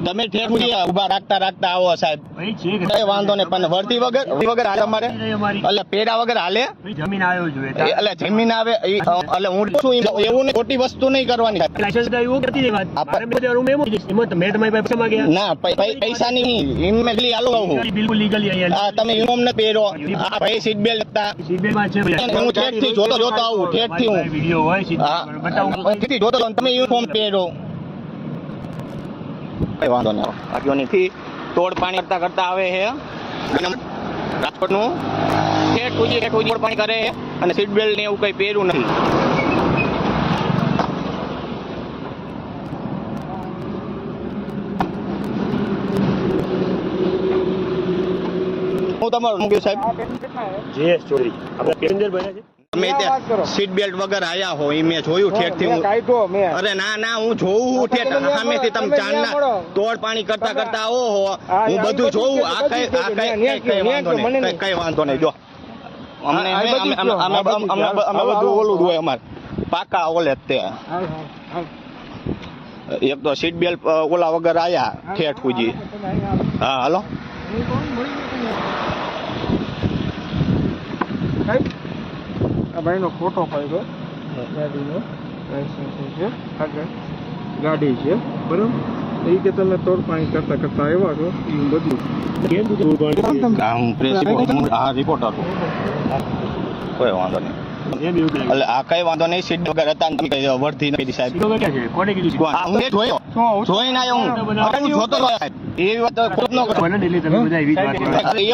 તમે ઠેર સુધી ઉભા રાખતા રાખતા આવો સાહેબ, કઈ વાંધો નહીં, પણ વર્દી વગર હાલે અમારે, એટલે પેરા વગર હાલે, જમીન આવ્યો જોઈએ એટલે જમીન આવે, એટલે હું શું એવું નહીં, ખોટી વસ્તુ નહીં કરવાની લાયસન્સ એવું કરતી છે વાત મારે બધે રૂમ એમ જ મેં તમારી પાસે પૈસા માંગ્યા ના, પૈસા નહીં, ઇમેજલી હાલો બિલકુલ લીગલી અહીંયા તમે યુનિફોર્મ ને પહેરો, આ ભાઈ સીટ બેલ્ટ હતા, સીટબેલ્ટમાં છે હું ઠેઠ થી જોતો આવું, ઠેઠ થી હું વિડિયો હોય સીટબેલ્ટ બતાવું થી જોતો તમે યુનિફોર્મ પહેરો, કઈ વાંધો નહીં. બાકીઓની તોડ પાણી કરતા આવે છે રાજકોટ નું ઠેઠ સુધી તોડ પાણી કરે છે, અને સીટ બેલ્ટ ને એવું કઈ પહેર્યું નથી. હું તમારું મૂક્યું સાહેબ જેએસ ચૌધરી આપણા પેસેન્જર બન્યા છે. તમે ત્યાં સીટ બેલ્ટ વગર આયા હો, એ મેં જોયું ઠેઠ થી. અરે ના હું જોઉં ઠેઠ સામેથી તમે ચાંદના તોડ પાણી કરતા આવો હો, હું બધું જોઉં. આ કઈ વાંધો નહીં, જો અમને અમે બધું ઓલું હોય અમારે પાકા ઓલે તે. એક તો સીટ બેલ્ટ ઓલા વગર આયા ઠેઠ સુધી. હા હાલો ભાઈનો ફોટો પાડ્યો, ગાડીનો લાયસન્સ છે, આગળ ગાડી છે, બરાબર. એ કે તમે તોડ પાણી કરતા આવ્યા છો, એ બધું હું પ્રેસ રિપોર્ટર છું, કોઈ વાંધો નહીં. એટલે આ કઈ વાંધો નહીં, સીટ વગર હતા ને તમે વર્ધી નથી સાહેબ. કોને કીધું હું જોયો, જોઈને આવ્યો હું જોતો સાહેબ, એવી વાત ખોટ ન કરો.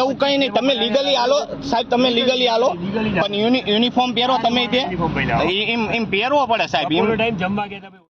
એવું કઈ નહીં, તમે લીગલી હાલો સાહેબ, તમે લીગલી હાલો, પણ યુનિફોર્મ પહેરો તમે તે, એમ પહેરવો પડે સાહેબ. ટાઈમ જમવા ગયા